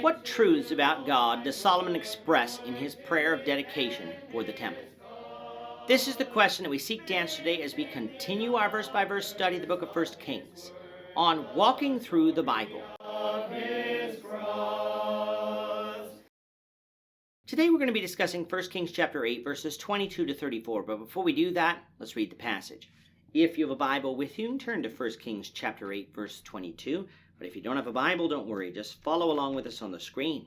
What truths about God does Solomon express in his prayer of dedication for the temple? This is the question that we seek to answer today as we continue our verse-by-verse study of the book of 1 Kings on walking through the Bible. Today we're going to be discussing 1 Kings chapter 8, verses 22 to 34, but before we do that, let's read the passage. If you have a Bible with you, turn to 1 Kings chapter 8, verse 22. But if you don't have a Bible, don't worry. Just follow along with us on the screen.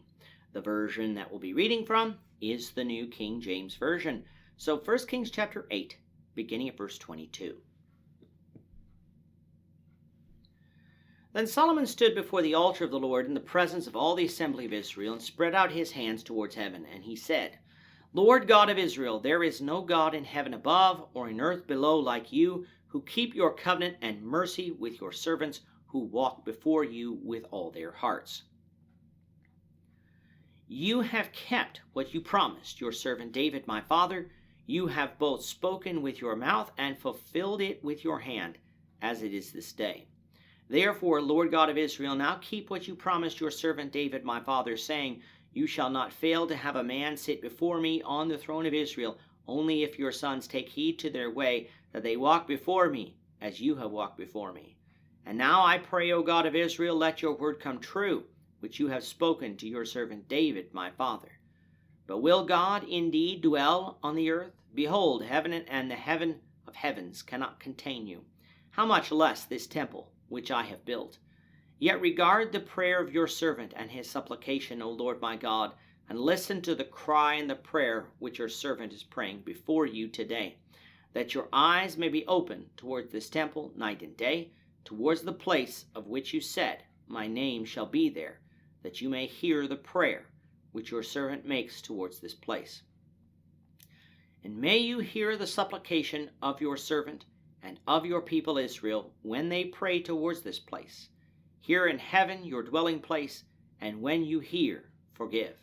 The version that we'll be reading from is the New King James Version. So 1 Kings chapter 8, beginning at verse 22. Then Solomon stood before the altar of the Lord in the presence of all the assembly of Israel and spread out his hands towards heaven. And he said, Lord God of Israel, there is no God in heaven above or in earth below like you, who keep your covenant and mercy with your servants who walk before you with all their hearts. You have kept what you promised your servant David my father. You have both spoken with your mouth and fulfilled it with your hand, as it is this day. Therefore, Lord God of Israel, now keep what you promised your servant David my father, saying, You shall not fail to have a man sit before me on the throne of Israel, only if your sons take heed to their way, that they walk before me, as you have walked before me. And now I pray, O God of Israel, let your word come true, which you have spoken to your servant David my father. But will God indeed dwell on the earth? Behold, heaven and the heaven of heavens cannot contain you. How much less this temple which I have built? Yet regard the prayer of your servant and his supplication, O Lord my God, and listen to the cry and the prayer which your servant is praying before you today, that your eyes may be open towards this temple night and day, towards the place of which you said, My name shall be there, that you may hear the prayer which your servant makes towards this place. And may you hear the supplication of your servant and of your people Israel when they pray towards this place. Hear in heaven your dwelling place, and when you hear, forgive.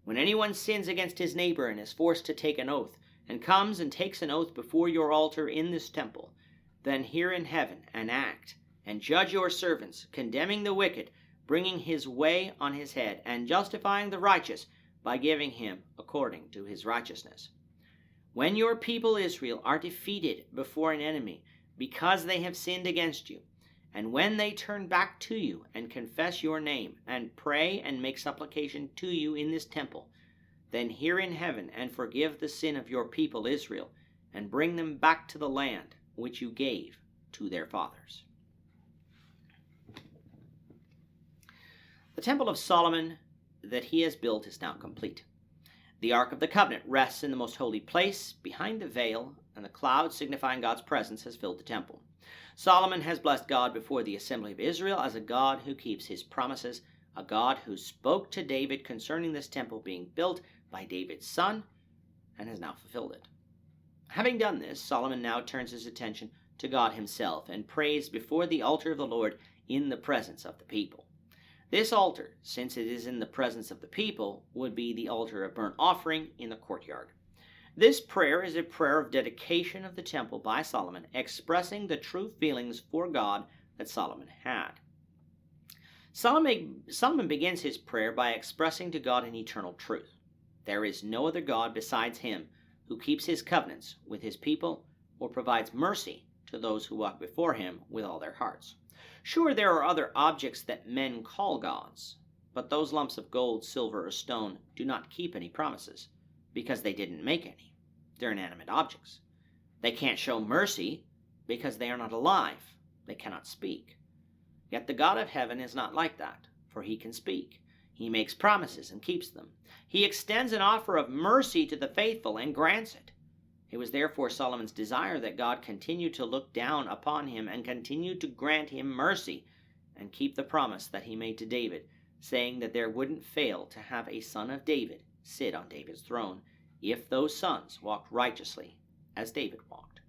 When anyone sins against his neighbor and is forced to take an oath, and comes and takes an oath before your altar in this temple, then hear in heaven and act, and judge your servants, condemning the wicked, bringing his way on his head, and justifying the righteous by giving him according to his righteousness. When your people Israel are defeated before an enemy, because they have sinned against you, and when they turn back to you and confess your name, and pray and make supplication to you in this temple, then hear in heaven and forgive the sin of your people Israel, and bring them back to the land which you gave to their fathers. The temple of Solomon that he has built is now complete. The Ark of the Covenant rests in the most holy place behind the veil, and the cloud signifying God's presence has filled the temple. Solomon has blessed God before the assembly of Israel as a God who keeps his promises, a God who spoke to David concerning this temple being built by David's son, and has now fulfilled it. Having done this, Solomon now turns his attention to God himself and prays before the altar of the Lord in the presence of the people. This altar, since it is in the presence of the people, would be the altar of burnt offering in the courtyard. This prayer is a prayer of dedication of the temple by Solomon, expressing the true feelings for God that Solomon had. Solomon begins his prayer by expressing to God an eternal truth. There is no other God besides him who keeps his covenants with his people or provides mercy to those who walk before him with all their hearts. Sure, there are other objects that men call gods, but those lumps of gold, silver, or stone do not keep any promises, because they didn't make any. They're inanimate objects. They can't show mercy because they are not alive. They cannot speak. Yet the God of heaven is not like that, for he can speak. He makes promises and keeps them. He extends an offer of mercy to the faithful and grants it. It was therefore Solomon's desire that God continue to look down upon him and continue to grant him mercy and keep the promise that he made to David, saying that there wouldn't fail to have a son of David sit on David's throne if those sons walked righteously as David walked.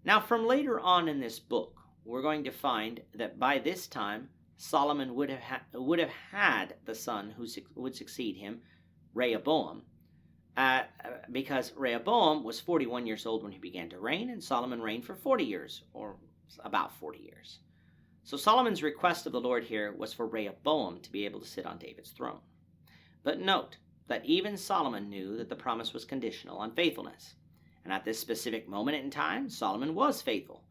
Now, from later on in this book, we're going to find that by this time, Solomon would have had the son who would succeed him, Rehoboam, because Rehoboam was 41 years old when he began to reign, and Solomon reigned for 40 years, or about 40 years. So Solomon's request of the Lord here was for Rehoboam to be able to sit on David's throne. But note that even Solomon knew that the promise was conditional on faithfulness. And at this specific moment in time, Solomon was faithful.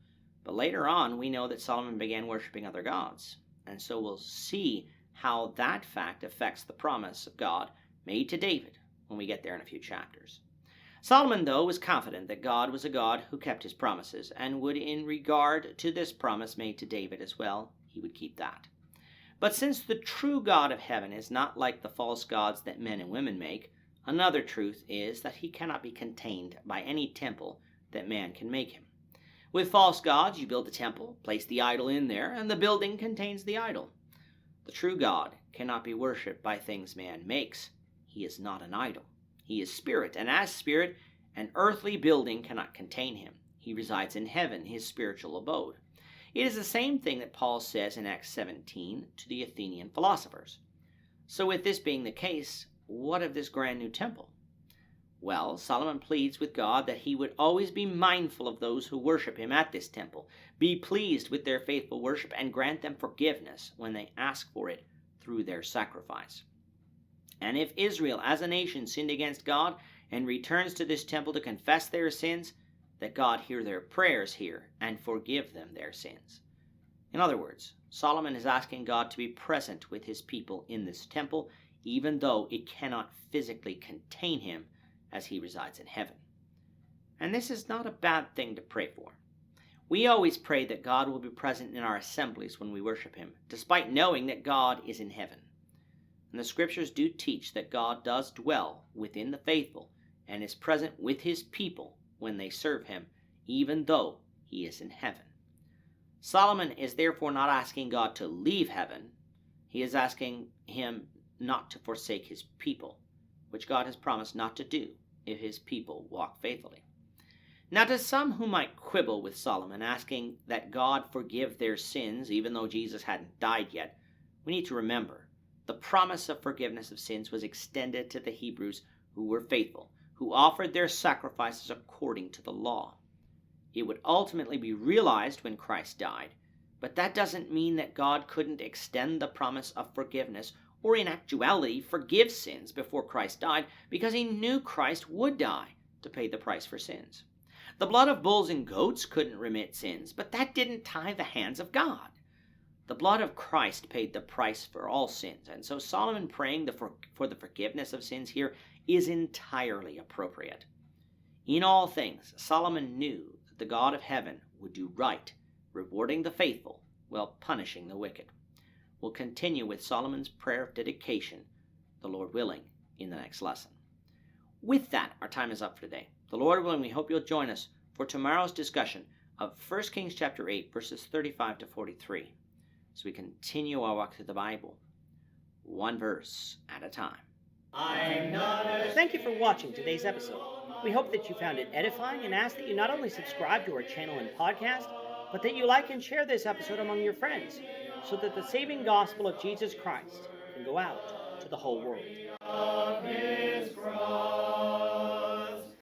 But later on, we know that Solomon began worshiping other gods. And so we'll see how that fact affects the promise of God made to David when we get there in a few chapters. Solomon, though, was confident that God was a God who kept his promises, and would, in regard to this promise made to David as well, he would keep that. But since the true God of heaven is not like the false gods that men and women make, another truth is that he cannot be contained by any temple that man can make him. With false gods, you build a temple, place the idol in there, and the building contains the idol. The true God cannot be worshipped by things man makes. He is not an idol. He is spirit, and as spirit, an earthly building cannot contain him. He resides in heaven, his spiritual abode. It is the same thing that Paul says in Acts 17 to the Athenian philosophers. So with this being the case, what of this grand new temple? Well, Solomon pleads with God that he would always be mindful of those who worship him at this temple, be pleased with their faithful worship, and grant them forgiveness when they ask for it through their sacrifice. And if Israel as a nation sinned against God and returns to this temple to confess their sins, that God hear their prayers here and forgive them their sins. In other words, Solomon is asking God to be present with his people in this temple, even though it cannot physically contain him as he resides in heaven. And this is not a bad thing to pray for. We always pray that God will be present in our assemblies when we worship him, despite knowing that God is in heaven. And the scriptures do teach that God does dwell within the faithful and is present with his people when they serve him, even though he is in heaven. Solomon is therefore not asking God to leave heaven. He is asking him not to forsake his people, which God has promised not to do if his people walk faithfully. Now, to some who might quibble with Solomon, asking that God forgive their sins even though Jesus hadn't died yet, we need to remember the promise of forgiveness of sins was extended to the Hebrews who were faithful, who offered their sacrifices according to the law. It would ultimately be realized when Christ died, but that doesn't mean that God couldn't extend the promise of forgiveness, or in actuality forgive sins before Christ died, because he knew Christ would die to pay the price for sins. The blood of bulls and goats couldn't remit sins, but that didn't tie the hands of God. The blood of Christ paid the price for all sins, and so Solomon praying for the forgiveness of sins here is entirely appropriate. In all things, Solomon knew that the God of heaven would do right, rewarding the faithful while punishing the wicked. We'll continue with Solomon's prayer of dedication, the Lord willing, in the next lesson. With that, our time is up for today. The Lord willing, we hope you'll join us for tomorrow's discussion of 1 Kings chapter 8, verses 35 to 43. As we continue our walk through the Bible, one verse at a time. Thank you for watching today's episode. We hope that you found it edifying and ask that you not only subscribe to our channel and podcast, but that you like and share this episode among your friends, so that the saving gospel of Jesus Christ can go out to the whole world.